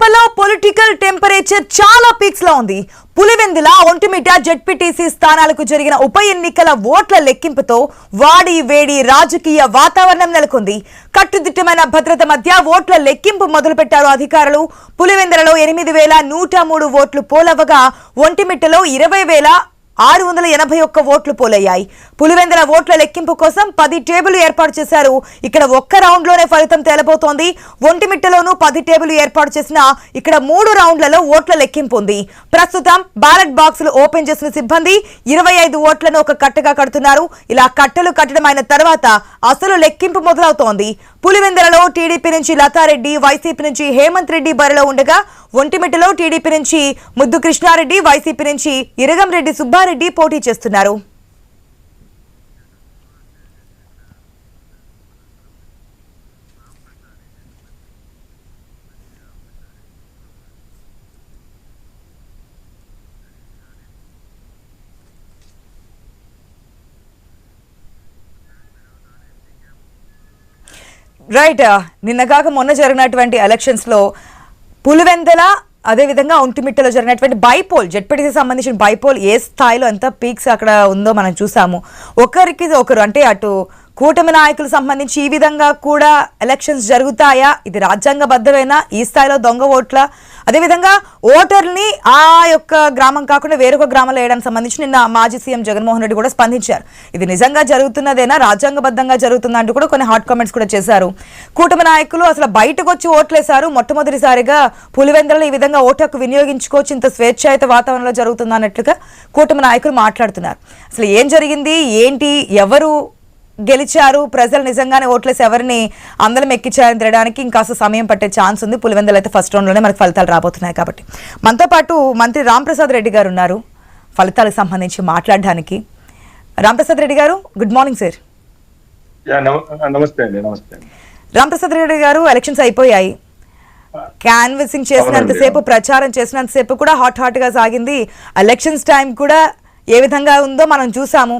కడపలో political temperature చాలా peaks లో ఉంది. పులివెందుల ఒంటిమిట జెడ్పీటీసీ స్థానాలకు జరిగిన ఉప ఎన్నికల ఓట్ల లెక్కింపుతో వాడి వేడి రాజకీయ వాతావరణం నెలకొంది. కట్టుదిట్టమైన భద్రత మధ్య ఓట్ల లెక్కింపు మొదలుపెట్టారు అధికారులు. పులివెందులలో 8,103 ఓట్లు పోలవగా ఒంటిమిట్టలో 20,681 ఓట్లు పోలయ్యాయి. పులివెందుల ఓట్ల లెక్కింపు కోసం 10 టేబుల్ ఏర్పాటు చేశారు. ఇక్కడ ఒక్క రౌండ్ లోనే ఫలితం తేలబోతోంది. ఒంటిమిట్టలోనూ 10 టేబుల్ ఏర్పాటు చేసిన ఇక్కడ 3 రౌండ్లలో ఓట్ల లెక్కింపు ఉంది. ప్రస్తుతం బ్యాలెట్ బాక్సులు ఓపెన్ చేసిన సిబ్బంది 25 ఓట్లను ఒక కట్టగా కడుతున్నారు. ఇలా కట్టలు కట్టడం అయిన తర్వాత అసలు లెక్కింపు మొదలవుతోంది. పులివెందులలో టీడీపీ నుంచి లతారెడ్డి, వైసీపీ నుంచి హేమంత్ రెడ్డి బరిలో ఉండగా ఒంటిమిట్టలో టీడీపీ నుంచి ముద్దు కృష్ణారెడ్డి, వైసీపీ నుంచి ఇరగంరెడ్డి సుబ్బారెడ్డి పోటీ చేస్తున్నారు. రైట్, నిన్న కాక మొన్న జరిగినటువంటి ఎలక్షన్స్ లో పులివెందుల అదేవిధంగా ఒంటిమిట్టలో జరిగినటువంటి బైపోల్ జెడ్పీటీసీ సంబంధించిన బైపోల్ ఏ స్థాయిలో ఎంత పీక్స్ అక్కడ ఉందో మనం చూసాము. ఒకరికి ఒకరు అంటే అటు కూటమి నాయకులు సంబంధించి ఈ విధంగా కూడా ఎలక్షన్స్ జరుగుతాయా, ఇది రాజ్యాంగబద్ధమైన ఈ స్థాయిలో దొంగ ఓట్ల, అదేవిధంగా ఓటర్ని ఆ యొక్క గ్రామం కాకుండా వేరొక గ్రామంలో వేయడానికి సంబంధించి నిన్న మాజీ సీఎం జగన్మోహన్ రెడ్డి కూడా స్పందించారు. ఇది నిజంగా జరుగుతున్నదేనా, రాజ్యాంగబద్ధంగా జరుగుతుందా అంటూ కూడా కొన్ని హాట్ కామెంట్స్ కూడా చేశారు. కూటమి నాయకులు అసలు బయటకు వచ్చి ఓట్లేశారు. మొట్టమొదటిసారిగా పులివెందులలో ఈ విధంగా ఓటు హక్కు వినియోగించుకోవచ్చు, ఇంత స్వేచ్ఛాయుత వాతావరణంలో జరుగుతుందా అన్నట్లుగా కూటమి నాయకులు మాట్లాడుతున్నారు. అసలు ఏం జరిగింది, ఏంటి, ఎవరు గెలిచారు, ప్రజలు నిజంగానే ఓట్లేసి ఎవరిని అందరం ఎక్కించారని తెలియడానికి ఇంకాస్త సమయం పట్టే ఛాన్స్ ఉంది. పులివెందులు అయితే ఫస్ట్ రౌండ్లోనే మనకు ఫలితాలు రాబోతున్నాయి కాబట్టి. మనతో పాటు మంత్రి రాంప్రసాద్ రెడ్డి గారు ఉన్నారు ఫలితాలకు సంబంధించి మాట్లాడడానికి. రాంప్రసాద్ రెడ్డి గారు, గుడ్ మార్నింగ్ సార్. నమస్తే అండి. నమస్తే. రాంప్రసాద్ రెడ్డి గారు, ఎలక్షన్స్ అయిపోయాయి. క్యాన్వసింగ్ చేసినంతసేపు, ప్రచారం చేసినంతసేపు కూడా హాట్ గా సాగింది. ఎలక్షన్స్ టైం కూడా ఏ విధంగా ఉందో మనం చూసాము.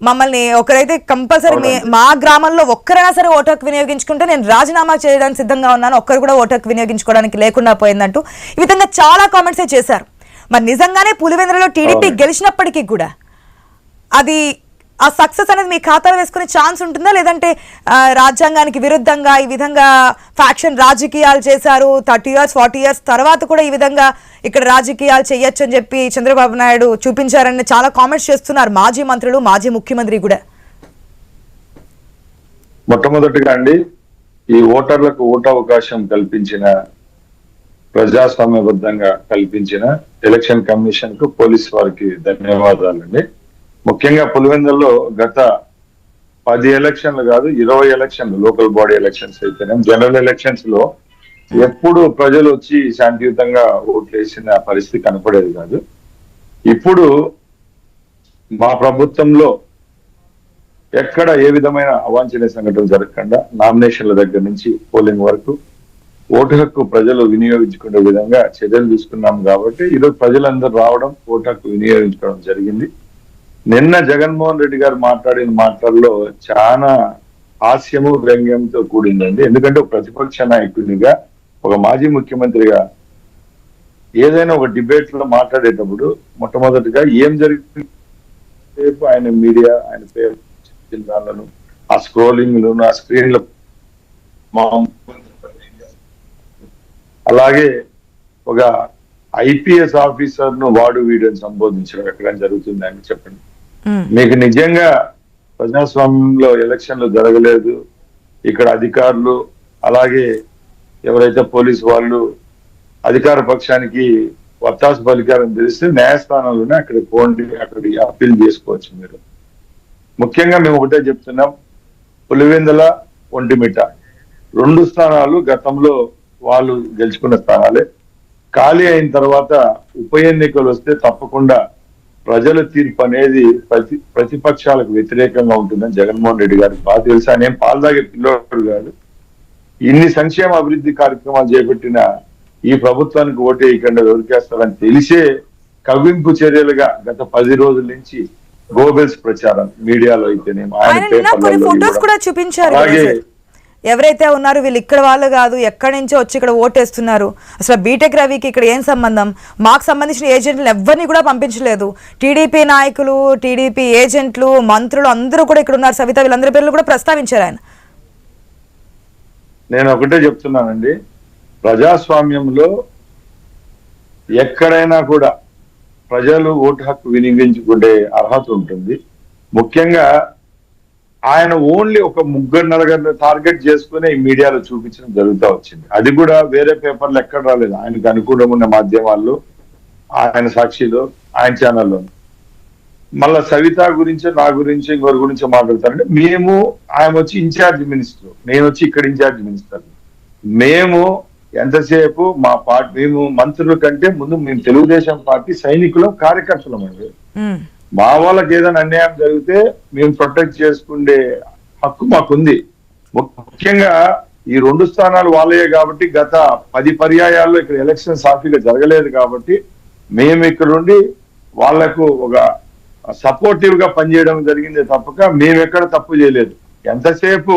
మమ్మల్ని ఒకరైతే కంపల్సరీ మా గ్రామంలో ఒక్కరైనా సరే ఓటు హక్కు వినియోగించుకుంటే నేను రాజీనామా చేయడానికి సిద్ధంగా ఉన్నాను, ఒక్కరు కూడా ఓటు హక్కు వినియోగించుకోవడానికి లేకుండా పోయిందంటూ ఈ విధంగా చాలా కామెంట్సే చేశారు. మరి నిజంగానే పులివెందులలో టీడీపీ గెలిచినప్పటికీ కూడా అది ఆ సక్సెస్ అనేది మీ ఖాతాలో వేసుకునే ఛాన్స్ ఉంటుందా, లేదంటే రాజ్యాంగానికి విరుద్ధంగా ఈ విధంగా ఫ్యాక్షన్ రాజకీయాలు చేశారు, 30 years 40 years తర్వాత కూడా ఈ విధంగా ఇక్కడ రాజకీయాలు చేయొచ్చు అని చెప్పి చంద్రబాబు నాయుడు చూపించారని చాలా కామెంట్స్ చేస్తున్నారు మాజీ మంత్రులు, మాజీ ముఖ్యమంత్రి కూడా? మొట్టమొదటిగా అండి, ఈ ఓటర్లకు ఓటు అవకాశం కల్పించిన, ప్రజాస్వామ్యబద్ధంగా కల్పించిన ఎలక్షన్ కమిషన్ కు, పోలీస్ వారికి ధన్యవాదాలండి. ముఖ్యంగా పులివెందుల్లో గత 10 ఎలక్షన్లు కాదు 20 ఎలక్షన్లు, లోకల్ బాడీ ఎలక్షన్స్ అయితేనే, జనరల్ ఎలక్షన్స్ లో ఎప్పుడు ప్రజలు వచ్చి శాంతియుతంగా ఓట్లు వేసిన పరిస్థితి కనపడేది కాదు. ఇప్పుడు మా ప్రభుత్వంలో ఎక్కడ ఏ విధమైన అవాంఛనీయ సంఘటనలు జరగకుండా నామినేషన్ల దగ్గర నుంచి పోలింగ్ వరకు ఓటు హక్కు ప్రజలు వినియోగించుకునే విధంగా చర్యలు తీసుకున్నాం. కాబట్టి ఈరోజు ప్రజలందరూ రావడం, ఓటు హక్కు వినియోగించుకోవడం జరిగింది. నిన్న జగన్మోహన్ రెడ్డి గారు మాట్లాడిన మాటల్లో చాలా హాస్యము, వ్యంగ్యంతో కూడిందండి. ఎందుకంటే ఒక ప్రతిపక్ష నాయకునిగా, ఒక మాజీ ముఖ్యమంత్రిగా ఏదైనా ఒక డిబేట్ లో మాట్లాడేటప్పుడు మొట్టమొదటిగా ఏం జరిగింది, ఆయన మీడియా, ఆయన పేరు, దానిలను, ఆ స్క్రోలింగ్ లోను, ఆ స్క్రీన్ లో అలాగే ఒక ఐపీఎస్ ఆఫీసర్ ను వాడు వీడియోని సంబోధించడం ఎక్కడ జరుగుతుంది అని చెప్పండి. మీకు నిజంగా ప్రజాస్వామ్యంలో ఎలక్షన్లు జరగలేదు, ఇక్కడ అధికారులు అలాగే ఎవరైతే పోలీసు వాళ్ళు అధికార పక్షానికి వత్తాసు పలికారని తెలిస్తే న్యాయస్థానంలోనే అక్కడికి పోండి, అక్కడికి అప్పీల్ చేసుకోవచ్చు మీరు. ముఖ్యంగా మేము ఒకటే చెప్తున్నాం, పులివెందుల, ఒంటిమిట్ట 2 స్థానాలు గతంలో వాళ్ళు గెలుచుకున్న స్థానాలే. ఖాళీ అయిన తర్వాత ఉప ఎన్నికలు వస్తే తప్పకుండా ప్రజల తీర్పు అనేది ప్రతిపక్షాలకు వ్యతిరేకంగా ఉంటుందని జగన్మోహన్ రెడ్డి గారికి బాగా తెలుసు. ఆయన ఏం పాలు తాగే పిల్లోడు కాదు. ఇన్ని సంక్షేమ అభివృద్ధి కార్యక్రమాలు చేపట్టిన ఈ ప్రభుత్వానికి ఓటేయకుండా ఎవరికేస్తారని తెలిసే కవ్వింపు చర్యలుగా గత 10 రోజుల నుంచి గోబెల్స్ ప్రచారం మీడియాలో అయితేనేమో, ఆయన ఫొటోస్ కూడా చూపించారు. ఎవరైతే ఉన్నారో వీళ్ళు ఇక్కడ వాళ్ళు కాదు, ఎక్కడి నుంచో వచ్చి ఇక్కడ ఓటేస్తున్నారు, అసలు బీటెక్ రవికి ఇక్కడ ఏం సంబంధం, మాకు సంబంధించిన ఏజెంట్లు ఎవరిని కూడా పంపించలేదు, టీడీపీ నాయకులు, టీడీపీ ఏజెంట్లు, మంత్రులు అందరూ కూడా ఇక్కడ ఉన్నారు, సవిత వీళ్ళందరి పేర్లు కూడా ప్రస్తావించారు ఆయన. నేను ఒకటే చెప్తున్నానండి, ప్రజాస్వామ్యంలో ఎక్కడైనా కూడా ప్రజలు ఓటు హక్కు వినియోగించుకునే అర్హత ఉంటుంది. ముఖ్యంగా ఆయన ఓన్లీ ఒక ముగ్గురు నలుగురిని టార్గెట్ చేసుకుని ఈ మీడియాలో చూపించడం జరుగుతూ వచ్చింది. అది కూడా వేరే పేపర్లు ఎక్కడ రాలేదు, ఆయనకు అనుకూలంగా ఉన్న మాధ్యమాల్లో, ఆయన సాక్షిలో, ఆయన ఛానల్లో. మళ్ళా సవిత గురించి, నా గురించి, ఇంకొకరి గురించి మాట్లాడతారంటే మేము, ఆయన వచ్చి ఇన్ఛార్జ్ మినిస్టర్, నేను వచ్చి ఇక్కడ ఇన్ఛార్జ్ మినిస్టర్. మేము ఎంతసేపు మా పార్టీ, మేము మంత్రుల కంటే ముందు మేము తెలుగుదేశం పార్టీ సైనికులం, కార్యకర్తలం అండి. మా వాళ్ళకి ఏదైనా అన్యాయం జరిగితే మేము ప్రొటెక్ట్ చేసుకునే హక్కు మాకుంది. ముఖ్యంగా ఈ 2 స్థానాలు వాళ్ళయే కాబట్టి గత 10 పర్యాయాల్లో ఇక్కడ ఎలక్షన్ సాఫీగా జరగలేదు కాబట్టి మేము ఇక్కడ ఉండి వాళ్లకు ఒక సపోర్టివ్ గా పనిచేయడం జరిగిందే తప్పక మేము ఎక్కడ తప్పు చేయలేదు. ఎంతసేపు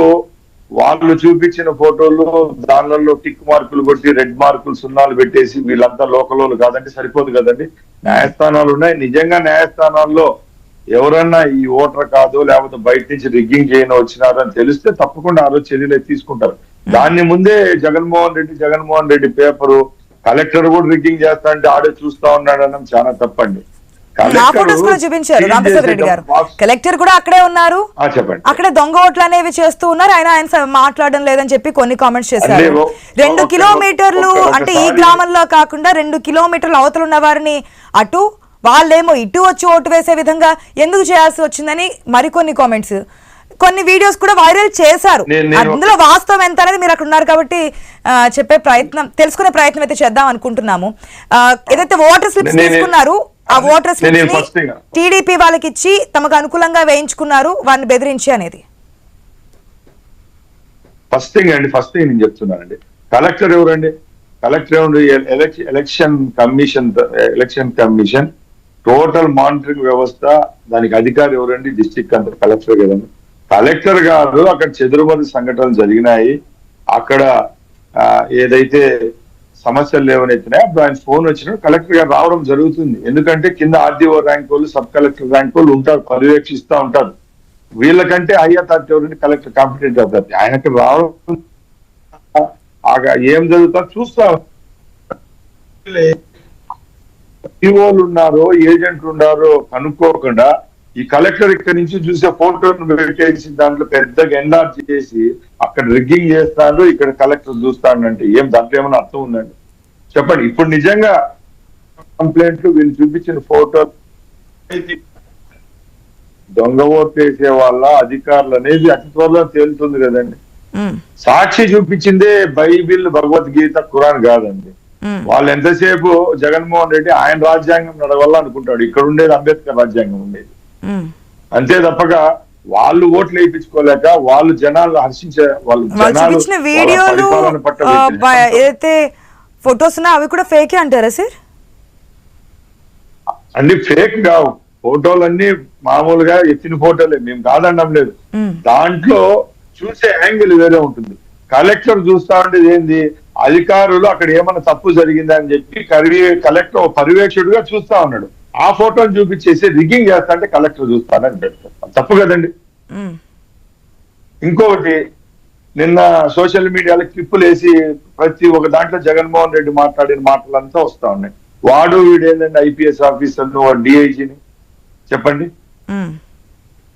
వాళ్ళు చూపించిన ఫోటోలు దానిలో టిక్ మార్కులు కొట్టి రెడ్ మార్కులు సున్నాలు పెట్టేసి వీళ్ళంతా లోకలోళ్ళు కాదంటే సరిపోదు కదండి. న్యాయస్థానాలు ఉన్నాయి. నిజంగా న్యాయస్థానాల్లో ఎవరన్నా ఈ ఓటర్ కాదు లేకపోతే బయట నుంచి రిగ్గింగ్ చేయని వచ్చినారు అని తెలిస్తే తప్పకుండా ఆ రోజు చర్యలు తీసుకుంటారు. దాన్ని ముందే జగన్మోహన్ రెడ్డి పేపరు కలెక్టర్ కూడా రిగ్గింగ్ చేస్తా అంటే ఆడే చూస్తా ఉన్నాడు అనడం చాలా తప్పండి. చూపించారు రామప్రసాద్ రెడ్డి గారు, కలెక్టర్ కూడా అక్కడే ఉన్నారు, అక్కడే దొంగ ఓట్లు అనేవి చేస్తూ ఉన్నారు, ఆయన మాట్లాడడం లేదని చెప్పి కొన్ని కామెంట్స్ చేశారు. 2 కిలోమీటర్లు అంటే ఈ గ్రామంలో కాకుండా 2 కిలోమీటర్లు అవతల ఉన్న వారిని అటు, వాళ్ళేమో ఇటు వచ్చి ఓటు వేసే విధంగా ఎందుకు చేయాల్సి వచ్చిందని మరికొన్ని కామెంట్స్, కొన్ని వీడియోస్ కూడా వైరల్ చేశారు. అందులో వాస్తవం ఎంత అనేది మీరు అక్కడ ఉన్నారు కాబట్టి తెలుసుకునే ప్రయత్నం అయితే చేద్దాం అనుకుంటున్నాము. ఏదైతే ఓటర్ స్లిప్స్ తీసుకున్నారు ఆ ఓటర్ స్లిప్స్ టీడీపీ వాళ్ళకి ఇచ్చి తమకు అనుకూలంగా వేయించుకున్నారు, వారిని బెదిరించి అనేది ఫస్ట్ థింగ్ నేను చెప్తున్నానండి. కలెక్టర్ ఎవరండి? కలెక్టర్ ఎవరు? ఎలక్షన్ కమిషన్ టోటల్ మానిటరింగ్ వ్యవస్థ, దానికి అధికారి ఎవరండి? డిస్ట్రిక్ట్ అంతా కలెక్టర్ కదండి. కలెక్టర్ గారు అక్కడ చెదురుమదురు సంఘటనలు జరిగినాయి, అక్కడ ఏదైతే సమస్యలు లేవనెత్తినాయి అప్పుడు ఆయన ఫోన్ వచ్చినప్పుడు కలెక్టర్ గారు రావడం జరుగుతుంది. ఎందుకంటే కింద ఆర్డీఓ ర్యాంక్ వాళ్ళు, సబ్ కలెక్టర్ ర్యాంక్ వాళ్ళు ఉంటారు, పర్యవేక్షిస్తూ ఉంటారు. వీళ్ళకంటే హై అథారిటీ ఎవరంటే కలెక్టర్, కాంపిటెంట్ అథారిటీ. ఆయనకి రావడం ఏం జరుగుతా చూస్తా, ఈఓలు ఉన్నారో ఏజెంట్లు ఉన్నారో కనుక్కోకుండా ఈ కలెక్టర్ ఇక్కడ నుంచి చూసే ఫోటోను పెట్టేసి దాంట్లో పెద్దగా ఎన్లార్జ్ చేసి అక్కడ రిగ్గింగ్ చేస్తాడు, ఇక్కడ కలెక్టర్ చూస్తాడంటే ఏం దాంట్లో ఏమైనా అర్థం ఉందండి? చెప్పండి. ఇప్పుడు నిజంగా కంప్లైంట్లు వీళ్ళు చూపించిన ఫోటో దొంగ ఓట్లు వేసే వాళ్ళ అధికారులు అనేది అతి త్వరలో తేలుతుంది కదండి. సాక్షి చూపించిందే బైబిల్, భగవద్గీత, ఖురాన్ కాదండి. వాళ్ళు ఎంతసేపు జగన్మోహన్ రెడ్డి ఆయన రాజ్యాంగం నడవాల అనుకుంటాడు, ఇక్కడ ఉండేది అంబేద్కర్ రాజ్యాంగం ఉండేది. అంతే తప్పక వాళ్ళు ఓట్లు వేయించుకోలేక వాళ్ళు జనాలు హర్షించే చూపించిన వీడియోలు ఏదైతే ఫొటోస్ ఉన్నా అవి కూడా ఫేకే అంటారా సార్? అన్ని ఫేక్ కావు, ఫోటోలన్నీ మామూలుగా ఎత్తిన ఫోటోలే, మేము కాదనడం లేదు. దాంట్లో చూసే యాంగిల్ వేరే ఉంటుంది. కలెక్టర్ చూస్తా ఉండేది ఏంది, అధికారులు అక్కడ ఏమైనా తప్పు జరిగిందా అని చెప్పి కలెక్టర్ పర్యవేక్షకుడుగా చూస్తా ఉన్నాడు. ఆ ఫోటోని చూపించేసి రిగ్గింగ్ చేస్తా అంటే కలెక్టర్ చూస్తానని పెడతారు, తప్పు కదండి. ఇంకొకటి, నిన్న సోషల్ మీడియాలో క్లిప్పులు వేసి ప్రతి ఒక్క దాంట్లో జగన్మోహన్ రెడ్డి మాట్లాడిన మాటలంతా వస్తా ఉన్నాయి. వాడు వీడేందండి ఐపీఎస్ ఆఫీసర్ను, వాడు డిఐజీని చెప్పండి.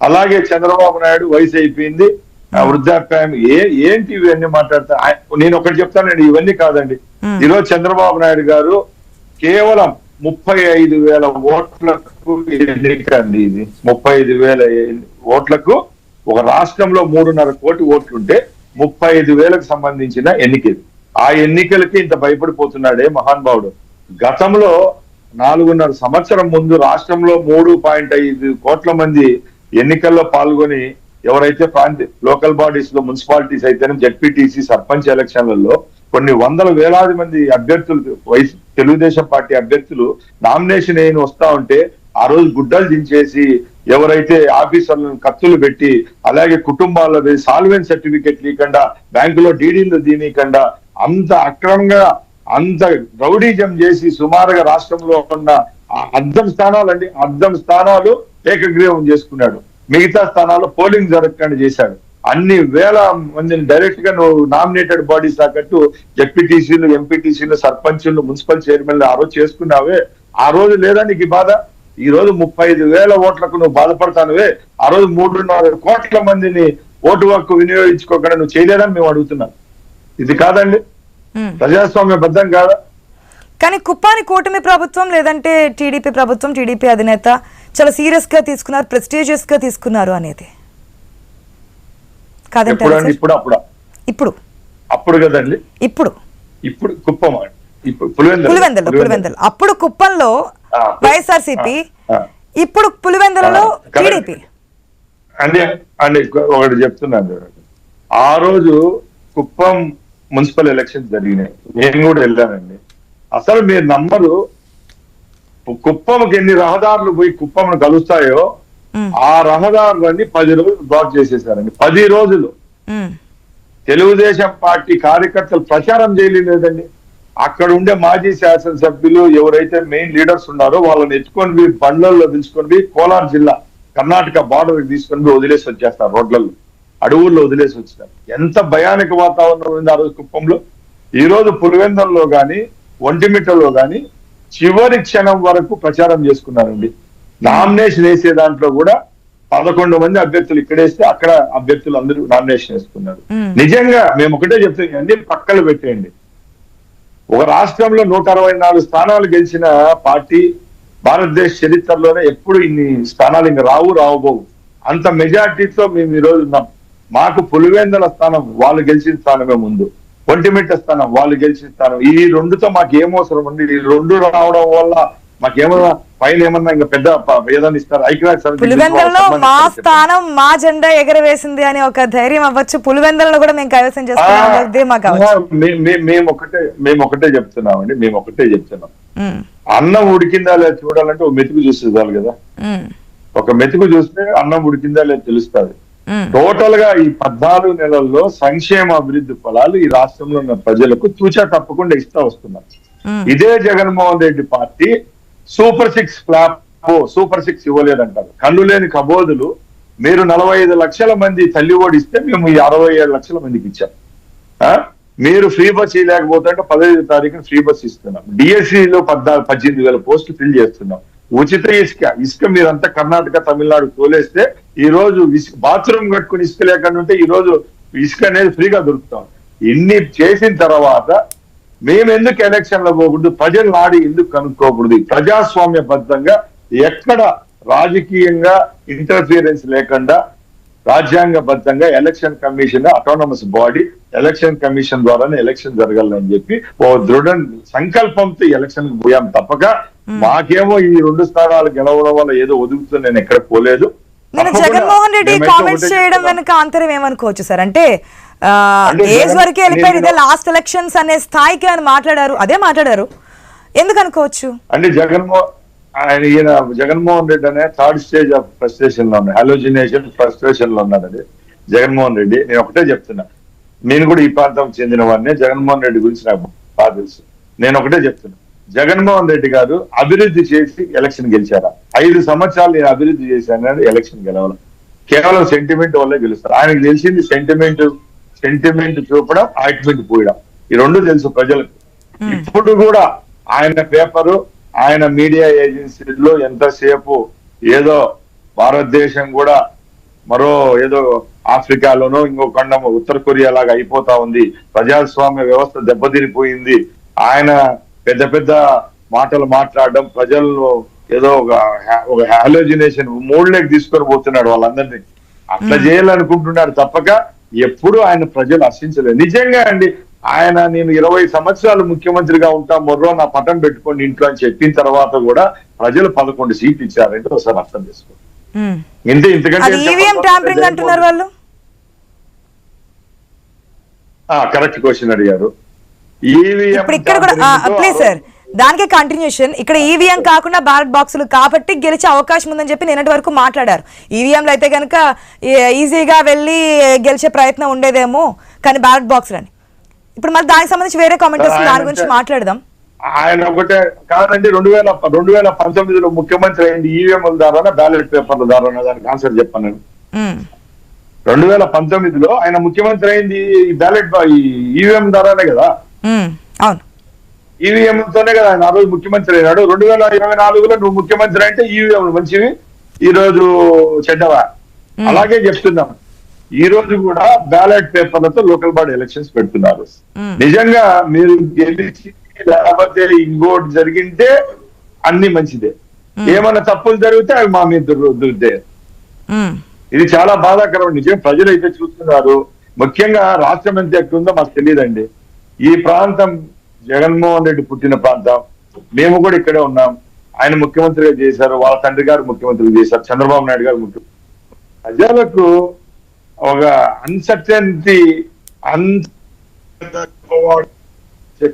అలాగే చంద్రబాబు నాయుడు వయసు అయిపోయింది, వృద్ధాప్యాయం, ఏంటి ఇవన్నీ మాట్లాడతా. నేను ఒకటి చెప్తానండి, ఇవన్నీ కాదండి. ఈరోజు చంద్రబాబు నాయుడు గారు కేవలం 35,000 ఓట్లకు ఎన్నిక అండి. ఇది 35,000 ఓట్లకు ఒక రాష్ట్రంలో 3.5 కోటి ఓట్లుంటే 35,000కు సంబంధించిన ఎన్నిక. ఆ ఎన్నికలకి ఇంత భయపడిపోతున్నాడే మహానుభావుడు. గతంలో 4.5 సంవత్సరం ముందు రాష్ట్రంలో 3.5 కోట్ల మంది ఎన్నికల్లో పాల్గొని ఎవరైతే లోకల్ బాడీస్ లో, మున్సిపాలిటీస్ అయితేనే, జెడ్పీటీసీ, సర్పంచ్ ఎలక్షన్లలో కొన్ని వందల వేలాది మంది అభ్యర్థులు, తెలుగుదేశం పార్టీ అభ్యర్థులు నామినేషన్ అయిన వస్తా ఉంటే ఆ రోజు గుడ్డలు దించేసి ఎవరైతే ఆఫీసర్లను కత్తులు పెట్టి అలాగే కుటుంబాల్లో సాల్వెంట్ సర్టిఫికెట్ లేకుండా బ్యాంకులో డీడీలు దీనికుండా అంత అక్రమంగా అంత రౌడీజం చేసి సుమారుగా రాష్ట్రంలో ఉన్న అర్ధం స్థానాలు ఏకగ్రీవం చేసుకున్నాడు. మిగతా స్థానాల్లో పోలింగ్ జరగకుండా చేశాడు. అన్ని వేల మందిని డైరెక్ట్ గా నువ్వు నామినేటెడ్ బాడీస్ తాకట్టు జెడ్పీటీసీలు, ఎంపీటీసీలు, సర్పంచులు, మున్సిపల్ చైర్మన్లు ఆ రోజు చేసుకున్నావే. ఆ రోజు లేదా నీకు ఈ బాధ? ఈ రోజు 35,000 ఓట్లకు నువ్వు బాధపడతానువే. ఆ రోజు 3.5 కోట్ల మందిని ఓటు హక్కు వినియోగించుకోకుండా నువ్వు చేయలేదని మేము అడుగుతున్నాం. ఇది కాదండి ప్రజాస్వామ్యబద్ధం కాదా? కానీ కుప్పాని కూటమి ప్రభుత్వం లేదంటే టీడీపీ ప్రభుత్వం, టీడీపీ అధినేత చాలా సీరియస్ గా తీసుకున్నారు, ప్రెస్టీజియస్ గా తీసుకున్నారు అనేది కాదంటారా? అప్పుడు కదండి, ఇప్పుడు కుప్పం, ఇప్పుడు పులివెందల. అప్పుడు కుప్పంలో వైఎస్ఆర్సీపీ, ఇప్పుడు పులివెందలలో టీడీపీ. అంటే ఒకటి చెప్తున్నాను, ఆ రోజు కుప్పం మున్సిపల్ ఎలక్షన్స్ జరిగినాయి, నేను కూడా వెళ్ళానండి. అసలు మీరు నమ్మరు, కుప్పంకి ఎన్ని రహదారులు పోయి కుప్పంను కలుస్తాయో ఆ రహదారులన్నీ 10 రోజులు బ్లాక్ చేసేసారండి. 10 రోజులు తెలుగుదేశం పార్టీ కార్యకర్తలు ప్రచారం చేయలేదండి. అక్కడ ఉండే మాజీ శాసనసభ్యులు ఎవరైతే మెయిన్ లీడర్స్ ఉన్నారో వాళ్ళని ఎత్తుకొని పోయి బండ్లలో పిలుచుకొని పోయి కోలార్ జిల్లా కర్ణాటక బార్డర్ తీసుకొని పోయి వదిలేసి వచ్చేస్తారు, రోడ్లలో అడవుల్లో వదిలేసి వచ్చినారు. ఎంత భయానక వాతావరణం ఉంది ఆ రోజు కుప్పంలో. ఈ రోజు పులివెందులలో గాని ఒంటిమిట్టలో గాని చివరి క్షణం వరకు ప్రచారం చేసుకున్నారండి. నామినేషన్ వేసే దాంట్లో కూడా 11 మంది అభ్యర్థులు ఇక్కడేస్తే అక్కడ అభ్యర్థులు అందరూ నామినేషన్ వేసుకున్నారు. నిజంగా మేము ఒకటే చెప్తాం, అన్ని పక్కలు పెట్టేయండి. ఒక రాష్ట్రంలో 164 స్థానాలు గెలిచిన పార్టీ భారతదేశ చరిత్రలోనే ఎప్పుడు ఇన్ని స్థానాలు ఇంకా రావుబోవు. అంత మెజార్టీతో మేము ఈ రోజు ఉన్నాం. మాకు పులివెందుల స్థానం వాళ్ళు గెలిచిన స్థానమే ముందు, ఒంటిమిట్ట స్థానం వాళ్ళు గెలిచిన స్థానం. ఈ రెండుతో మాకు ఏమవసరం ఉంది? ఈ రెండు రావడం వల్ల మాకేమన్నా పైన ఏమన్నా ఇంకా పెద్ద ఏదైనా ఇస్తారు? ఐక్యరాజ్య పులివెందులలో మా స్థానం, మా జెండా ఎగరవేసింది అని ఒక ధైర్యం అవ్వచ్చు. పులివెందులను కూడా మేము కైవసం చేస్తున్నాం. మేము ఒకటే చెప్తున్నాం. అన్నం ఉడికిందా లేదా చూడాలంటే ఒక మెతుకు చూస్తే చాలు కదా. ఒక మెతుకు చూస్తే అన్నం ఉడికిందా లేదా తెలుస్తుంది. టోటల్ గా ఈ 14 నెలల్లో సంక్షేమ అభివృద్ధి ఫలాలు ఈ రాష్ట్రంలో ఉన్న ప్రజలకు తూచా తప్పకుండా ఇస్తా వస్తున్నారు. ఇదే Jaganmohan Reddy party super 6 flop, super 6 ఇవ్వలేదంటారు. కళ్ళు లేని కబోదులు. మీరు 45 లక్షల మంది తల్లి ఓడిస్తే మేము ఈ 67 లక్షల మందికి ఇచ్చాం. మీరు ఫ్రీ బస్ ఇవ్వలేకపోతే 15వ తారీఖున ఫ్రీ బస్ ఇస్తున్నాం. డిఎస్సిలో 18,000 పోస్టులు ఫిల్ చేస్తున్నాం. ఉచిత ఇసుక మీరంతా కర్ణాటక, తమిళనాడు తోలేస్తే ఈ రోజు బాత్రూమ్ కట్టుకుని ఇసుక లేకుండా ఉంటే ఈ రోజు ఇసుక అనేది ఫ్రీగా దొరుకుతాం. ఇన్ని చేసిన తర్వాత మేము ఎందుకు ఎలక్షన్ లో పోకూడదు? ప్రజలు నాడి ఎందుకు కనుక్కోకూడదు? ప్రజాస్వామ్యబద్ధంగా ఎక్కడ రాజకీయంగా ఇంటర్ఫియరెన్స్ లేకుండా రాజ్యాంగబద్ధంగా election commission autonomous body, election commission ద్వారానే ఎలక్షన్ జరగాలని చెప్పి ఓ దృఢ సంకల్పంతో ఎలక్షన్ పోయాం తప్పక మాకేమో ఈ 2 స్థానాలు గెలవడం వల్ల ఏదో ఒదుగుతూ నేను ఎక్కడ పోలేదు. జగన్మోహన్ రెడ్డి కామెంట్స్ చేయడం వెనక అంతరం ఏమనుకోవచ్చు సార్? అంటే ఏజ్ వరకే వెళ్ళిపోయారు, ఇదే లాస్ట్ ఎలక్షన్స్ అనే స్థాయికి ఆయన మాట్లాడారు, అదే మాట్లాడారు, ఎందుకు అనుకోవచ్చు? అంటే జగన్మోహన్ రెడ్డి అనే 3rd స్టేజ్ ఆఫ్ ఫ్రస్ట్రేషన్ లో ఉన్నాయి, హాలోజినేషన్ ఫ్రస్ట్రేషన్ లో ఉన్నాడండి జగన్మోహన్ రెడ్డి. నేను ఒకటే చెప్తున్నా, నేను కూడా ఈ ప్రాంతం చెందిన వాడిని, జగన్మోహన్ రెడ్డి గురించి నాకు బాగా తెలుసు. నేను ఒకటే చెప్తున్నా, జగన్మోహన్ రెడ్డి గారు అభివృద్ధి చేసి ఎలక్షన్ గెలిచారా? 5 సంవత్సరాలు నేను అభివృద్ధి చేశానని ఎలక్షన్ గెలవాలి. కేవలం సెంటిమెంట్ వల్లే గెలుస్తారు. ఆయనకు తెలిసింది సెంటిమెంట్ చూపడం, ఆయింట్మెంట్ పోయడం, ఈ 2 తెలుసు ప్రజలకు. ఇప్పుడు కూడా ఆయన పేపరు, ఆయన మీడియా ఏజెన్సీల్లో ఎంతసేపు ఏదో భారతదేశం కూడా మరో ఏదో ఆఫ్రికాలోనో ఇంకో ఖండం ఉత్తర కొరియా లాగా అయిపోతా ఉంది, ప్రజాస్వామ్య వ్యవస్థ దెబ్బతినిపోయింది, ఆయన పెద్ద పెద్ద మాటలు మాట్లాడడం, ప్రజల్లో ఏదో ఒక హాలోజినేషన్ మూడ్లోకి తీసుకొని పోతున్నాడు వాళ్ళందరినీ. అట్లా చేయాలనుకుంటున్నాడు తప్పక ఎప్పుడు ఆయన ప్రజలు హర్షించలేదు. నిజంగా అండి, ఆయన నేను 20 సంవత్సరాలు ముఖ్యమంత్రిగా ఉంటా, మొర్రో నా పటం పెట్టుకోండి ఇంట్లో అని చెప్పిన తర్వాత కూడా ప్రజలు 11 సీట్లు ఇచ్చారంటే ఒకసారి అర్థం చేసుకో. కరెక్ట్ క్వశ్చన్ అడిగారు. దానికే కంటిన్యూషన్ ఇక్కడ ఈవీఎం కాకుండా బ్యాలెట్ బాక్సులు కాబట్టి గెలిచే అవకాశం ఉందని చెప్పి నిన్నటి వరకు మాట్లాడారు. ఈవీఎంలు అయితే కనుక ఈజీగా వెళ్ళి గెలిచే ప్రయత్నం ఉండేదేమో, కానీ బ్యాలెట్ బాక్సులని ఇప్పుడు మళ్ళీ దానికి సంబంధించి వేరే కామెంట్ వస్తుంది, దాని గురించి మాట్లాడదాం. ఆయన ఒకటే కాదండి, 2019లో ముఖ్యమంత్రి అయింది ఈవీఎంల ద్వారా బ్యాలెట్ పేపర్ల ద్వారా, దానికి ఆన్సర్ చెప్పాను నేను. 2019లో ఆయన ముఖ్యమంత్రి అయింది బ్యాలెట్ ఈవీఎం ద్వారానే కదా. అవును, ఈవీఎం తోనే కదా ఆయన ఆ రోజు ముఖ్యమంత్రి అయినాడు. 2024లో నువ్వు ముఖ్యమంత్రి అంటే ఈవీఎంలు మంచివి, ఈ రోజు చెడ్డవా? అలాగే చెప్తున్నాం, ఈ రోజు కూడా బ్యాలెట్ పేపర్లతో లోకల్ బాడీ ఎలక్షన్స్ పెడుతున్నారు. నిజంగా మీరు గెలిచి లేకపోతే ఇంకోటి జరిగింటే అన్ని మంచిదే, ఏమన్నా తప్పులు జరిగితే అవి మా మీద దుద్దే. ఇది చాలా బాధాకరం. నిజం ప్రజలు అయితే చూస్తున్నారు. ముఖ్యంగా రాష్ట్రం ఎంత ఎక్కువ మాకు తెలియదండి. ఈ ప్రాంతం జగన్మోహన్ రెడ్డి పుట్టిన ప్రాంతం, మేము కూడా ఇక్కడే ఉన్నాం. ఆయన ముఖ్యమంత్రిగా చేశారు, వాళ్ళ తండ్రి గారు ముఖ్యమంత్రిగా చేశారు, చంద్రబాబు నాయుడు గారు ముఖ్యమంత్రి. ప్రజలకు ఒక అన్సర్టెనిటీ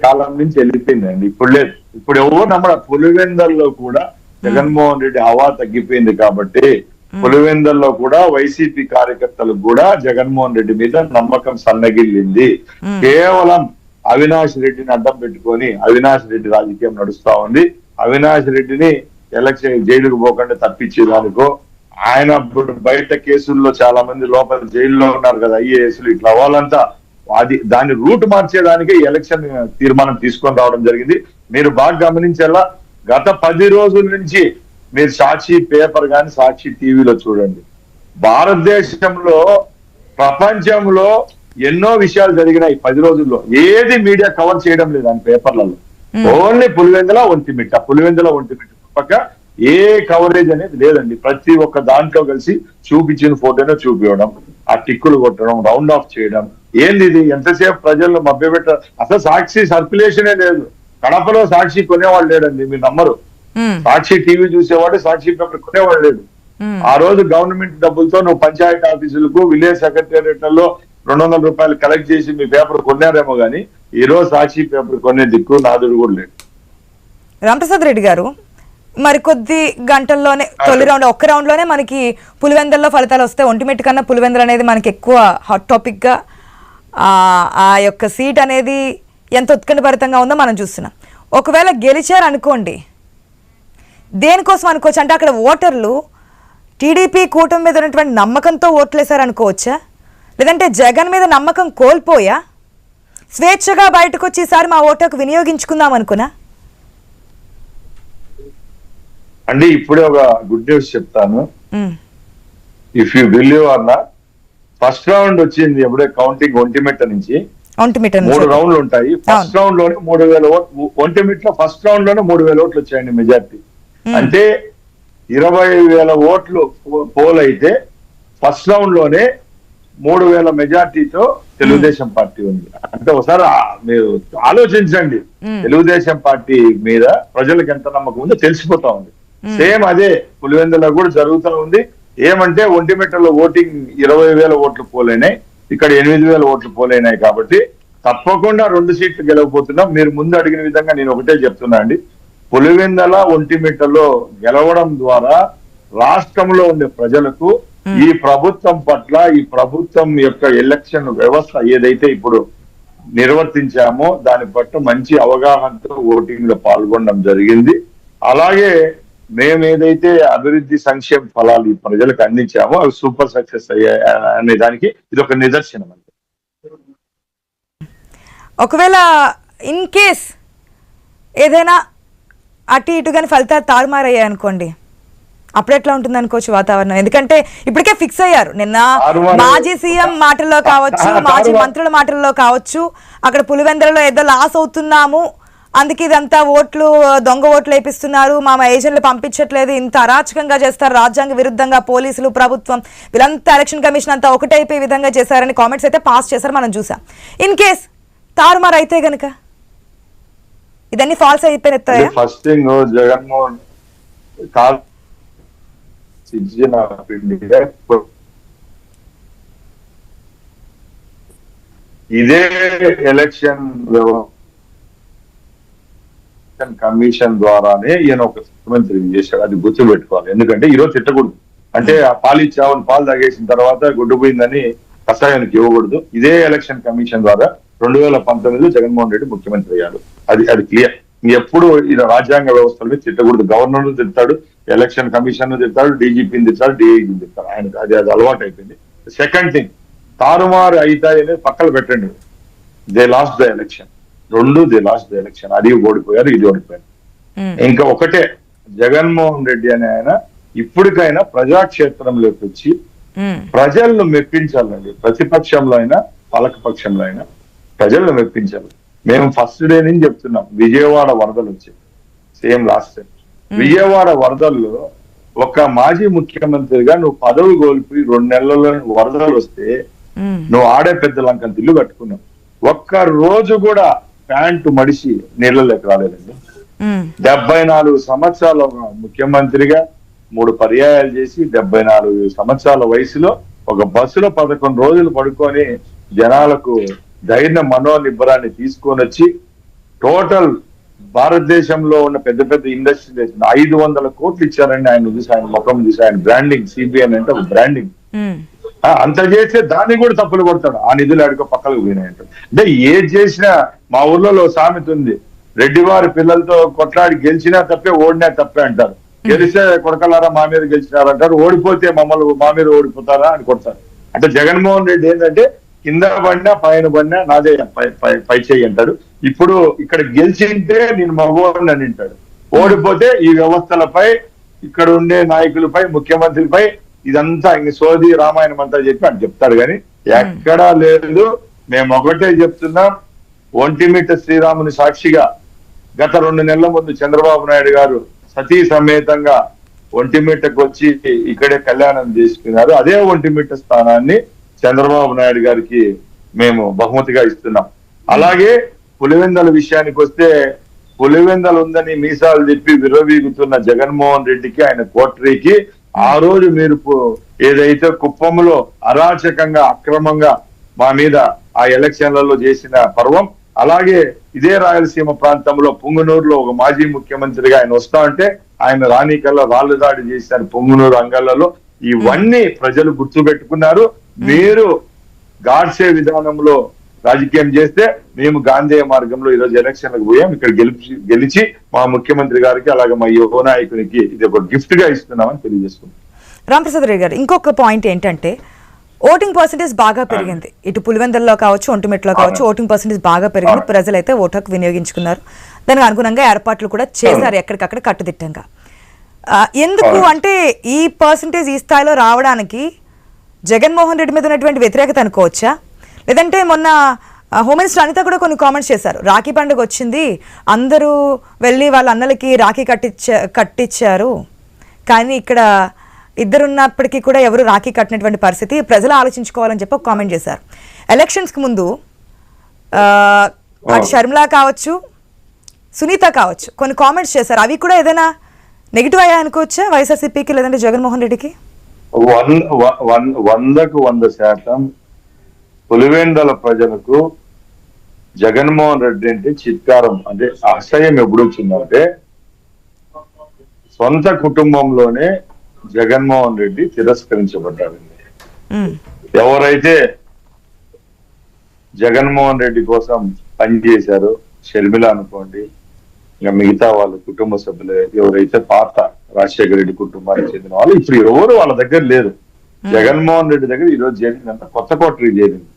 కాలం నుంచి వెళ్ళిపోయిందండి. ఇప్పుడు లేదు, ఇప్పుడు ఎవరు నమ్మడ. పులివెందల్లో కూడా జగన్మోహన్ రెడ్డి హవా తగ్గిపోయింది కాబట్టి పులివెందల్లో కూడా వైసీపీ కార్యకర్తలకు కూడా జగన్మోహన్ రెడ్డి మీద నమ్మకం సన్నగిల్లింది. కేవలం అవినాష్ రెడ్డిని అడ్డం పెట్టుకొని అవినాష్ రెడ్డి రాజకీయం నడుస్తా ఉంది. అవినాష్ రెడ్డిని ఎలక్షన్ జైలుకు పోకుండా తప్పించేదానికో, ఆయన బయట కేసుల్లో చాలా మంది లోపల జైల్లో ఉన్నారు కదా ఐఏఎస్లు, ఇట్లా వాళ్ళంతా దాన్ని రూట్ మార్చేదానికి ఎలక్షన్ తీర్మానం తీసుకొని రావడం జరిగింది. మీరు బాగా గమనించేలా గత 10 రోజుల నుంచి మీరు సాక్షి పేపర్ కానీ సాక్షి టీవీలో చూడండి, భారతదేశంలో ప్రపంచంలో ఎన్నో విషయాలు జరిగినాయి 10 రోజుల్లో. ఏది మీడియా కవర్ చేయడం లేదు అని పేపర్లలో. ఓన్లీ పులివెందుల ఒంటిమిట్ట పక్క ఏ కవరేజ్ అనేది లేదండి. ప్రతి ఒక్క దాంట్లో కలిసి చూపించిన ఫోటోనే చూపించడం, ఆ టిక్కులు కొట్టడం, రౌండ్ ఆఫ్ చేయడం. ఏంది ఇది? ఎంతసేపు ప్రజలను మభ్యపెట్ట. అసలు సాక్షి సర్క్యులేషనే లేదు. కడపలో సాక్షి కొనేవాళ్ళు లేడండి, మీరు నమ్మరు. సాక్షి టీవీ చూసేవాడు, సాక్షి పేపర్ కొనేవాళ్ళు లేదు. ఆ రోజు గవర్నమెంట్ డబ్బులతో నువ్వు పంచాయతీ ఆఫీసులకు, విలేజ్ సెక్రటేరియట్లలో 200 రూపాయలు కలెక్ట్ చేసి మీ పేపర్ కొన్నారేమో గానీ ఈ రోజు సాక్షి పేపర్ కొనే దిక్కు నాదుడు కూడా లేదు. రామప్రసాద్ రెడ్డి గారు, మరి కొద్ది గంటల్లోనే తొలి రౌండ్, ఒక్క రౌండ్ లోనే మనకి పులివెందుల్లో ఫలితాలు వస్తే ఒంటిమిట్ట కన్నా పులివెందులు అనేది మనకి ఎక్కువ హాట్ టాపిక్ గా ఆ యొక్క సీట్ అనేది ఎంత ఉత్కంఠభరితంగా ఉందో మనం చూస్తున్నాం. ఒకవేళ గెలిచారు అనుకోండి, దేనికోసం అనుకోవచ్చు అంటే అక్కడ ఓటర్లు టీడీపీ కూటమి మీద ఉన్నటువంటి నమ్మకంతో ఓట్లేశారు అనుకోవచ్చా, లేదంటే జగన్ మీద నమ్మకం కోల్పోయా స్వేచ్ఛగా బయటకు వచ్చి ఈసారి మా ఓటుకు వినియోగించుకుందాం అనుకున్నా? అంటే ఇప్పుడే ఒక గుడ్ న్యూస్ చెప్తాను. ఇఫ్ యూ బిలీవ్ అన్న, ఫస్ట్ రౌండ్ వచ్చింది ఎప్పుడే కౌంటింగ్ ఒంటిమిట్ట నుంచి 3 రౌండ్లు ఉంటాయి. ఫస్ట్ రౌండ్ లోనే 3000 ఓట్లు, ఒంటిమిట్లో ఫస్ట్ రౌండ్ లోనే 3000 ఓట్లు వచ్చాయండి మెజార్టీ. అంటే 20,000 ఓట్లు పోల్ అయితే ఫస్ట్ రౌండ్ లోనే 3,000 మెజార్టీతో తెలుగుదేశం పార్టీ ఉంది. అంటే ఒకసారి మీరు ఆలోచించండి, తెలుగుదేశం పార్టీ మీద ప్రజలకు ఎంత నమ్మకం ఉందో తెలిసిపోతా ఉంది. సేమ్ అదే పులివెందులో కూడా జరుగుతూ ఉంది. ఏమంటే ఒంటిమిట్టలో ఓటింగ్ 20,000 ఓట్లు పోలైనాయి, ఇక్కడ 8,000 ఓట్లు పోలైనాయి. కాబట్టి తప్పకుండా 2 సీట్లు గెలవబోతున్నాం. మీరు ముందు అడిగిన విధంగా నేను ఒకటే చెప్తున్నా అండి, పులివెందుల ఒంటిమిట్టలో గెలవడం ద్వారా రాష్ట్రంలో ఉండే ప్రజలకు ఈ ప్రభుత్వం పట్ల, ఈ ప్రభుత్వం యొక్క ఎలక్షన్ వ్యవస్థ ఏదైతే ఇప్పుడు నిర్వర్తించామో దాని పట్ల మంచి అవగాహనతో ఓటింగ్ లో పాల్గొనడం జరిగింది. అలాగే మేము ఏదైతే అభివృద్ధి సంక్షేమ ఫలాలు ఈ ప్రజలకు అందించామో అవి సూపర్ సక్సెస్ అయ్యాయి అనే దానికి ఇది ఒక నిదర్శనం. అంటే ఒకవేళ ఇన్ కేస్ ఏదైనా అటు ఇటుగాని ఫలితాలు తారుమారయ్యాయి అనుకోండి, అప్పుడు ఎట్లా ఉంటుంది అనుకోవచ్చు వాతావరణం? ఎందుకంటే ఇప్పటికే ఫిక్స్ అయ్యారు. నిన్న మాజీ సీఎం మాటల్లో కావచ్చు, మాజీ మంత్రుల మాటల్లో కావచ్చు, అక్కడ పులివెందులలో ఏదో లాస్ అవుతున్నాము, అందుకే ఇదంతా ఓట్లు దొంగ ఓట్లు వేపిస్తున్నారు, మా ఏజెంట్లు పంపించట్లేదు, ఇంత అరాచకంగా చేస్తారు, రాజ్యాంగ విరుద్ధంగా పోలీసులు ప్రభుత్వం వీళ్ళంతా ఎలక్షన్ కమిషన్ అంతా ఒకటైపోయే విధంగా చేశారని కామెంట్స్ అయితే పాస్ చేశారు, మనం చూసాం. ఇన్ కేస్ తారుమారు అయితే గనక ఇదన్నీ ఫాల్స్ అయిపోయినాయి. First thing Jaganmohan citizen of India ఇదే ఎలక్షన్ ఎలక్షన్ కమిషన్ ద్వారానే ఈయన ఒక ముఖ్యమంత్రి చేశాడు. అది గుర్తుపెట్టుకోవాలి. ఎందుకంటే ఈరోజు తిట్టకూడదు. అంటే ఆ పాలు ఇచ్చామని పాలు తాగేసిన తర్వాత గుడ్డు పోయిందని కషాయానికి ఇవ్వకూడదు. ఇదే ఎలక్షన్ కమిషన్ ద్వారా 2019 జగన్మోహన్ రెడ్డి ముఖ్యమంత్రి అయ్యాడు. అది క్లియర్. ఎప్పుడు ఇలా రాజ్యాంగ వ్యవస్థలో తిట్టకూడదు. గవర్నర్ తిడతాడు, ఎలక్షన్ కమిషన్ తిడతాడు, డీజీపీని తిడతాడు, డిఐజీని తిడతాడు. ఆయనకు అది అలవాటు అయిపోయింది. సెకండ్ థింగ్, తారుమారు అవుతాయి అనేది పక్కన పెట్టండి. They last the election. They last the election. అది ఓడిపోయారు, ఇది ఓడిపోయారు. ఇంకా ఒకటే, జగన్మోహన్ రెడ్డి అనే ఆయన ఇప్పటికైనా ప్రజాక్షేత్రంలోకి వచ్చి ప్రజలను మెప్పించాలండి. ప్రతిపక్షంలో అయినా పాలకపక్షంలో అయినా ప్రజలను మెప్పించాలి. మేము ఫస్ట్ డే నుంచి చెప్తున్నాం, విజయవాడ వరదలు వచ్చాయి సేమ్ లాస్ట్ టైం. విజయవాడ వరదల్లో ఒక మాజీ ముఖ్యమంత్రిగా నువ్వు పదవి కోల్పి 2 నెలల్లో వరదలు వస్తే నువ్వు ఆడే పెద్ద లంకంత ఇల్లు కట్టుకున్నావు. ఒక్క రోజు కూడా ప్యాంటు మడిసి నీళ్ళలోకి రాలేదండి. 74 సంవత్సరాల ముఖ్యమంత్రిగా 3 పర్యాయాలు చేసి 74 సంవత్సరాల వయసులో ఒక బస్సులో 11 రోజులు పడుకొని జనాలకు ధైర్య మనోనిబ్బరాన్ని తీసుకొని వచ్చి టోటల్ భారతదేశంలో ఉన్న పెద్ద పెద్ద ఇండస్ట్రీ 500 కోట్లు ఇచ్చారండి. ఆయన చూసి, ఆయన ముఖం చూసి, ఆయన బ్రాండింగ్ సిబిఎన్ అంటే ఒక బ్రాండింగ్ అంత చేస్తే దాన్ని కూడా తప్పులు కొడతాడు. ఆ నిధులు అడుగు పక్కలకు పోయినాయంట. అంటే ఏది చేసినా మా ఊర్లో సామెత ఉంది, రెడ్డివారి పిల్లలతో కొట్లాడి గెలిచినా తప్పే, ఓడినా తప్పే అంటారు. గెలిస్తే కొడకలారా మా మీద గెలిచినారంటారు, ఓడిపోతే మా మీద ఓడిపోతారా అని కొడతారు. అంటే జగన్మోహన్ రెడ్డి ఏంటంటే కింద పడినా పైన పడినా నాదే పై చేయి అంటాడు. ఇప్పుడు ఇక్కడ గెలిచింటే నేను మగోడిని అని అంటాడు, ఓడిపోతే ఈ వ్యవస్థలపై, ఇక్కడ ఉండే నాయకులపై, ముఖ్యమంత్రిపై ఇదంతా ఇంక సోది రామాయణం అంతా చెప్పి అని చెప్తాడు. కానీ ఎక్కడా లేదు. మేము ఒకటే చెప్తున్నాం, ఒంటిమిట్ట శ్రీరాముని సాక్షిగా గత 2 నెలల ముందు చంద్రబాబు నాయుడు గారు సతీ సమేతంగా ఒంటిమిట్టకు వచ్చి ఇక్కడే కళ్యాణం చేసుకున్నారు. అదే ఒంటిమిట్ట స్థానాన్ని చంద్రబాబు నాయుడు గారికి మేము బహుమతిగా ఇస్తున్నాం. అలాగే పులివెందల విషయానికి వస్తే, పులివెందలు ఉందని మీసాలు చెప్పి విర్రవీగుతున్న జగన్మోహన్ రెడ్డికి, ఆయన కోటరీకి ఆ రోజు మీరు ఏదైతే కుప్పంలో అరాచకంగా అక్రమంగా మా మీద ఆ ఎలక్షన్లలో చేసిన పర్వం, అలాగే ఇదే రాయలసీమ ప్రాంతంలో పుంగనూరులో ఒక మాజీ ముఖ్యమంత్రిగా ఆయన వస్తా అంటే ఆయన రాణికల్లా రాళ్లు దాడి చేశారు పుంగనూరు అంగళ్ళలో. ఇవన్నీ ప్రజలు గుర్తుపెట్టుకున్నారు. మీరు గాడ్సే విధానంలో రాజకీయం చేస్తే మేము గాంధేయ మార్గంలో ఈ రోజు ఎలక్షన్లకు పోయాం. ఇక్కడ గెలిచి మా ముఖ్యమంత్రి గారికి, అలాగే మా యువ నాయకునికి ఇది ఒక గిఫ్ట్ గా ఇస్తున్నామని తెలియజేసుకుంటాం. రామప్రసాద్ రెడ్డి గారు, ఇంకొక పాయింట్ ఏంటంటే, ఓటింగ్ పర్సెంటేజ్ బాగా పెరిగింది. ఇటు పులివెందుల్లో కావచ్చు, ఒంటిమిట్టలో కావచ్చు, ఓటింగ్ పర్సెంటేజ్ బాగా పెరిగింది. ప్రజలైతే ఓటు హక్కు వినియోగించుకున్నారు. దానికి అనుగుణంగా ఏర్పాట్లు కూడా చేశారు ఎక్కడికక్కడ కట్టుదిట్టంగా. ఎందుకు అంటే ఈ పర్సెంటేజ్ ఈ స్థాయిలో రావడానికి జగన్మోహన్ రెడ్డి మీద ఉన్నటువంటి వ్యతిరేకత అనుకోవచ్చా? లేదంటే మొన్న హోమ్ మినిస్టర్ అనిత కూడా కొన్ని కామెంట్స్ చేశారు, రాఖీ పండుగ వచ్చింది, అందరూ వెళ్ళి వాళ్ళ అన్నలకి రాఖీ కట్టించారు, కానీ ఇక్కడ ఇద్దరున్నప్పటికీ కూడా ఎవరు రాఖీ కట్టినటువంటి పరిస్థితి, ప్రజలు ఆలోచించుకోవాలని చెప్పి ఒక కామెంట్ చేశారు. ఎలక్షన్స్కి ముందు అటు షర్మిల కావచ్చు, సునీత కావచ్చు, కొన్ని కామెంట్స్ చేశారు. అవి కూడా ఏదైనా నెగిటివ్ అయ్యా అనుకోవచ్చా వైఎస్ఆర్సీపీకి లేదంటే జగన్మోహన్ రెడ్డికి? 100% పులివెందల ప్రజలకు జగన్మోహన్ రెడ్డి అంటే చిత్కారం, అంటే అసహ్యం ఎప్పుడు వచ్చిందంటే సొంత కుటుంబంలోనే జగన్మోహన్ రెడ్డి తిరస్కరించబడ్డారండి. ఎవరైతే జగన్మోహన్ రెడ్డి కోసం పనిచేశారో, షర్మిల అనుకోండి, ఇంకా మిగతా వాళ్ళ కుటుంబ సభ్యులు ఎవరైతే పాత రాజశేఖర రెడ్డి కుటుంబానికి చెందిన వాళ్ళు ఇప్పుడు ఎవరు వాళ్ళ దగ్గర లేరు. జగన్మోహన్ రెడ్డి దగ్గర ఈరోజు జరిగినంత కొత్త కోటరీ జరిగింది.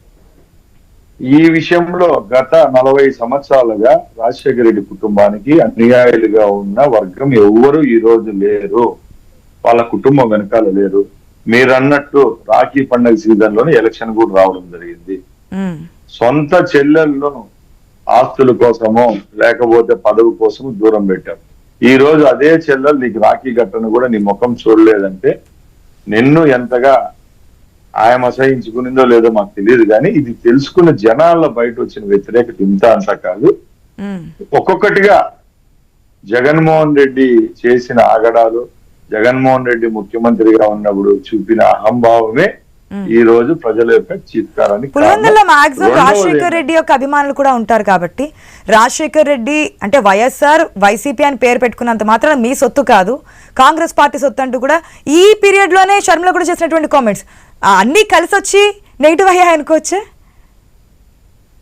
ఈ విషయంలో గత 40 సంవత్సరాలుగా రాజశేఖర రెడ్డి కుటుంబానికి అన్యాయులుగా ఉన్న వర్గం ఎవరు ఈ రోజు లేరు. వాళ్ళ కుటుంబం వెనకాల లేరు. మీరు అన్నట్టు రాఖీ పండుగ సీజన్ లోనే ఎలక్షన్ కూడా రావడం జరిగింది. సొంత చెల్లెల్లో ఆస్తుల కోసమో లేకపోతే పదవి కోసమో దూరం పెట్టాం. ఈ రోజు అదే చెల్లెలు నీకు రాఖీ కట్టను కూడా నీ ముఖం చూడలేదంటే నిన్ను ఎంతగా ఆయన అసహించుకునిందో లేదో మాకు తెలియదు. కానీ ఇది తెలుసుకున్న జనాల్లో బయట వచ్చిన వ్యతిరేకత ఇంత అంతా కాదు. ఒక్కొక్కటిగా జగన్మోహన్ రెడ్డి చేసిన ఆగడాలు, జగన్మోహన్ రెడ్డి ముఖ్యమంత్రిగా ఉన్నప్పుడు చూపిన అహంభావమే ఈ రోజు ప్రజల యొక్క చీత్కారానికి పులివెందుల్లో మాక్సిమం రెండవది రాజశేఖర్ రెడ్డి యొక్క అభిమానులు కూడా ఉంటారు కాబట్టి రాజశేఖర్ రెడ్డి అంటే వైఎస్ఆర్ వైసీపీ అని పేరు పెట్టుకున్నంత మాత్రం మీ సొత్తు కాదు, కాంగ్రెస్ పార్టీ సొత్తు అంటూ కూడా ఈ పీరియడ్ లోనే షర్మిల కూడా చేసినటువంటి కామెంట్స్ అన్ని కలిసి వచ్చి నెగిటివ్ అయ్యాయి అనుకోవచ్చే.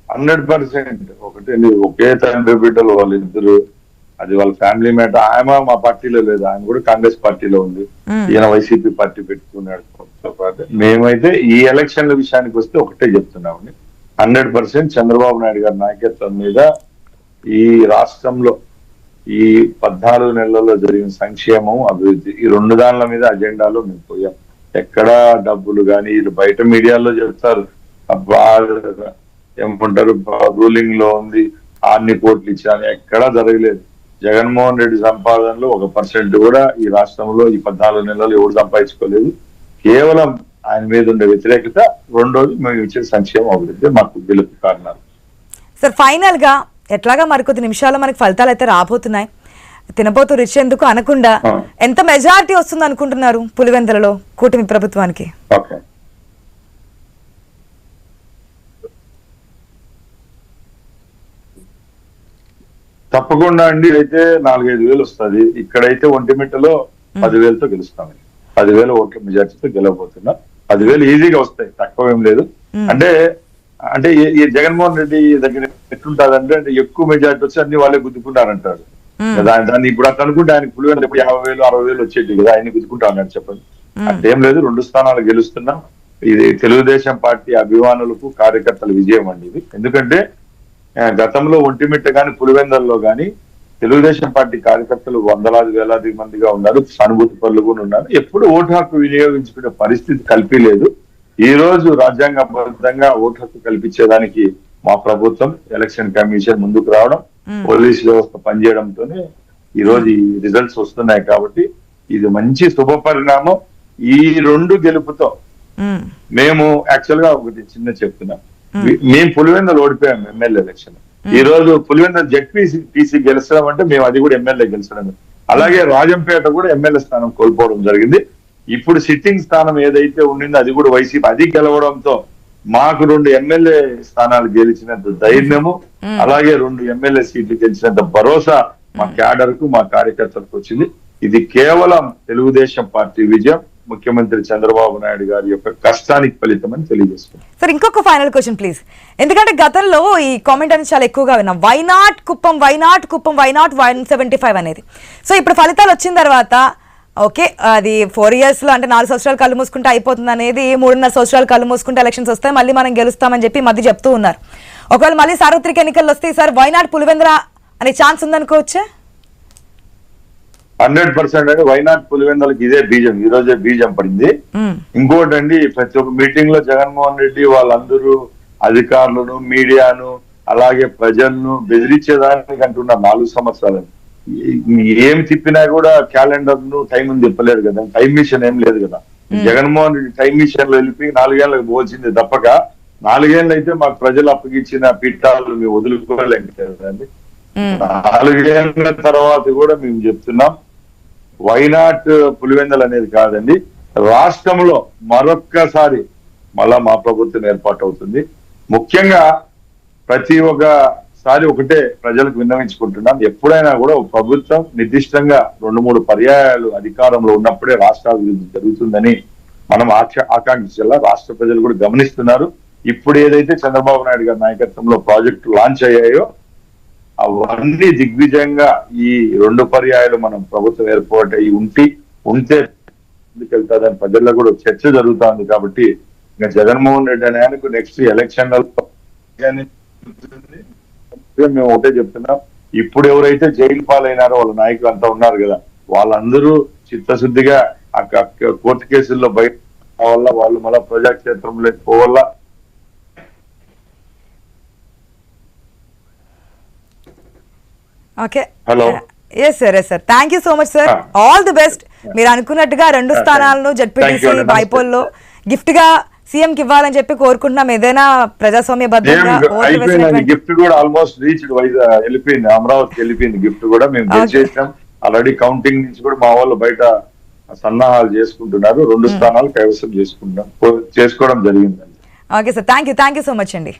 100% ఒకటి ఒకే తండ్రి బిడ్డలు వాళ్ళిద్దరు, అది వాళ్ళ ఫ్యామిలీ మ్యాటర్. ఆయన మా పార్టీలో లేదు, ఆయన కూడా కాంగ్రెస్ పార్టీలో ఉంది, ఈయన వైసీపీ పార్టీ పెట్టుకున్నాడు. మేమైతే ఈ ఎలక్షన్ల విషయానికి వస్తే ఒకటే చెప్తున్నామండి, 100% చంద్రబాబు నాయుడు గారి నాయకత్వం మీద ఈ రాష్ట్రంలో ఈ 14 నెలల్లో జరిగిన సంక్షేమం అభివృద్ధి ఈ 2 దానిల మీద అజెండాలో మేము పోయాం. ఎక్కడా డబ్బులు కానీ వీళ్ళు బయట మీడియాలో చెప్తారు ఏమంటారు రూలింగ్ లో ఉంది అన్ని కోట్లు ఇచ్చాను, ఎక్కడా జరగలేదు. జగన్మోహన్ రెడ్డి సంపాదనలో 1% కూడా ఈ రాష్ట్రంలో ఈ 14 నెలలు ఎవరు సంపాదించుకోలేదు. కేవలం ఆయన మీద ఉండే వ్యతిరేకత, రెండోది మేము ఇచ్చే సంక్షేమ అభివృద్ధి మాకు గెలుపు కారణాలు. సార్ ఫైనల్ గా ఎట్లాగా మరికొద్ది నిమిషాల్లో మనకి ఫలితాలు అయితే రాబోతున్నాయి, తినబోతు రిచ్ ఎందుకు అనకుండా ఎంత మెజారిటీ వస్తుంది అనుకుంటున్నారు పులివెందులలో కూటమి ప్రభుత్వానికి? ఓకే, తప్పకుండా అండి. అయితే 4-5 వేలు వస్తుంది. ఇక్కడైతే ఒంటిమిట్టలో 10,000తో గెలుస్తామండి. 10,000 ఓట్ల మెజార్టీతో గెలవబోతున్నాం. 10,000 ఈజీగా వస్తాయి, తక్కువ ఏం లేదు. అంటే అంటే ఈ జగన్మోహన్ రెడ్డి దగ్గర ఎట్లుంటాదంటే అంటే ఎక్కువ మెజార్టీ వచ్చి అన్ని వాళ్ళే గుద్దుకుంటారంటారు. దాన్ని ఇప్పుడు అట్లా అనుకుంటే ఆయనకి పులివెందులు 50,000 60,000 వచ్చేది కదా, ఆయన గుద్దుకుంటా అన్నాడు. చెప్పండి, అట్లేం లేదు. 2 స్థానాలు గెలుస్తున్నాం. ఇది తెలుగుదేశం పార్టీ అభిమానులకు కార్యకర్తల విజయం అండి ఇది. ఎందుకంటే గతంలో ఒంటిమిట్ట గాని పులివెందుల్లో గాని తెలుగుదేశం పార్టీ కార్యకర్తలు వందలాది వేలాది మందిగా ఉన్నారు, సానుభూతి పరులు కూడా ఉన్నారు. ఎప్పుడు ఓటు హక్కు వినియోగించుకునే పరిస్థితి కల్పించలేదు. ఈ రోజు రాజ్యాంగబద్ధంగా ఓటు హక్కు కల్పించేదానికి మా ప్రభుత్వం, ఎలక్షన్ కమిషన్ ముందుకు రావడం, పోలీస్ వ్యవస్థ పనిచేయడంతోనే ఈ రోజు ఈ రిజల్ట్స్ వస్తున్నాయి. కాబట్టి ఇది మంచి శుభ పరిణామం. ఈ 2 గెలుపుతో మేము యాక్చువల్ గా ఒకటి చిన్న చెప్తున్నాం, మేము పులివెందులు ఓడిపోయాం ఎమ్మెల్యే ఎలక్షన్. ఈ రోజు పులివెందులు జెడ్పీసీ గెలిచడం అంటే మేము అది కూడా ఎమ్మెల్యే గెలిచడం. అలాగే రాజంపేట కూడా ఎమ్మెల్యే స్థానం కోల్పోవడం జరిగింది. ఇప్పుడు సిట్టింగ్ స్థానం ఏదైతే ఉండిందో అది కూడా వైసీపీ అది గెలవడంతో మాకు 2 ఎమ్మెల్యే స్థానాలు గెలిచినంత ధైర్యము, అలాగే 2 ఎమ్మెల్యే సీట్లు గెలిచినంత భరోసా మా క్యాడర్ కు మా కార్యకర్తలకు వచ్చింది. ఇది కేవలం తెలుగుదేశం పార్టీ విజయం, ముఖ్యమంత్రి చంద్రబాబు నాయుడు గారి యొక్క కష్టానికి ఫలితం అని తెలియజేస్తున్నాం. సార్ ఇంకొక ఫైనల్ క్వశ్చన్ ప్లీజ్, ఎందుకంటే గతంలో ఈ కామెంట్ అనేది చాలా ఎక్కువగా విన్నాం, వైనాట్ కుప్పం 175 అనేది. సో ఇప్పుడు ఫలితాలు వచ్చిన తర్వాత ఓకే, అది 4 years లో అంటే 4 సంవత్సరాలు కళ్ళు మూసుకుంటే అయిపోతుంది అనేది 3.5 సంవత్సరాలు కళ్ళు మూసుకుంటే ఎలక్షన్స్ వస్తాయి, మళ్ళీ మనం గెలుస్తామని చెప్పి మధ్య చెప్తూ ఉన్నారు. ఒకవేళ మళ్ళీ సార్వత్రిక ఎన్నికలు వస్తే ఈసారి వైనాట్ పులివెందుల అనే ఛాన్స్ ఉందనుకోవచ్చా? 100% అండి. వైనాట్ పులివెందులకి ఇదే బీజం, ఈ రోజే బీజం పడింది. ఇంకోటి అండి, ప్రతి ఒక్క మీటింగ్ లో జగన్మోహన్ రెడ్డి వాళ్ళందరూ అధికారులను, మీడియాను, అలాగే ప్రజలను బెదిరించేదానికి అంటున్నారు 4 సంవత్సరాలు. ఏం తిప్పినా కూడా క్యాలెండర్ ను టైం అని చెప్పలేరు కదా, టైం మిషన్ ఏం లేదు కదా. జగన్మోహన్ రెడ్డి టైం మిషన్ లో వెళ్ళి 4 ఏళ్ళకి పోల్చింది తప్పక 4 ఏళ్ళు అయితే మాకు ప్రజలు అప్పగించిన పీఠాలు మేము వదులుకోలేం కదండి. 4 ఏళ్ళ తర్వాత కూడా మేము చెప్తున్నాం, వైనాట్ పులివెందులు అనేది కాదండి, రాష్ట్రంలో మరొక్కసారి మళ్ళా మా ప్రభుత్వం ఏర్పాటు అవుతుంది. ముఖ్యంగా ప్రతి ఒక్కసారి ఒకటే ప్రజలకు విన్నవించుకుంటున్నాం, ఎప్పుడైనా కూడా ప్రభుత్వం నిర్దిష్టంగా 2-3 పర్యాయాలు అధికారంలో ఉన్నప్పుడే రాష్ట్రాభివృద్ధి జరుగుతుందని మనం ఆకాంక్షించాల. రాష్ట్ర ప్రజలు కూడా గమనిస్తున్నారు. ఇప్పుడు ఏదైతే చంద్రబాబు నాయుడు గారి నాయకత్వంలో ప్రాజెక్టు లాంచ్ అయ్యాయో అవన్నీ దిగ్విజయంగా ఈ 2 పర్యాయాలు మనం ప్రభుత్వం ఏర్పాటు అయ్యి ఉంటే ముందుకెళ్తాదని ప్రజల్లో కూడా చర్చ జరుగుతుంది. కాబట్టి ఇంకా జగన్మోహన్ రెడ్డి అనే ఆయనకు నెక్స్ట్ ఎలక్షన్ మేము ఒకటే చెప్తున్నాం, ఇప్పుడు ఎవరైతే జైలు పాలైనారో వాళ్ళ నాయకులు అంతా ఉన్నారు కదా, వాళ్ళందరూ చిత్తశుద్ధిగా కోర్టు కేసుల్లో బయట వల్ల వాళ్ళు మళ్ళా ప్రజాక్షేత్రంలో పోవల్ల. Okay, hello, yes sir, yes sir, thank you so much sir, all the best. మీరు అనుకున్నట్టుగా 2 స్థానాలను జెడ్పీటీసీ బైపోల్లో గిఫ్ట్ గా సీఎం కి ఇవ్వాలని చెప్పి కోరుకుంటున్నాం. ఏదైనా ప్రజాస్వామ్య బద్దంగా గిఫ్ట్ కూడా ఆల్మోస్ట్ రీచ్డ్ వెళ్ళిపోయింది, అమరావతికి వెళ్ళిపోయింది గిఫ్ట్ కూడా. మేము చేసాం ఆల్రెడీ, కౌంటింగ్ నుంచి కూడా మా వాళ్ళు బయట సన్నాహాలు చేసుకుంటున్నారు. 2 స్థానాలు కైవసం చేసుకోవడం జరిగిందండి. Okay sir, thank you so much అండి.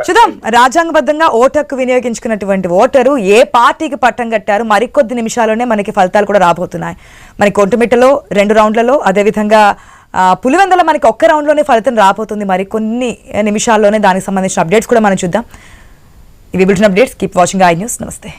చూద్దాం, రాజ్యాంగబద్ధంగా ఓటు హక్కు వినియోగించుకున్నటువంటి ఓటరు ఏ పార్టీకి పట్టం కట్టారు, మరికొద్ది నిమిషాల్లోనే మనకి ఫలితాలు కూడా రాబోతున్నాయి. మనకి ఒంటిమిట్టలో 2 రౌండ్లలో, అదేవిధంగా పులివెందుల మనకి 1 రౌండ్లోనే ఫలితం రాబోతుంది. మరికొన్ని నిమిషాల్లోనే దానికి సంబంధించిన అప్డేట్స్ కూడా మనం చూద్దాం. ఇవి bulletin updates. Keep watching I news. నమస్తే.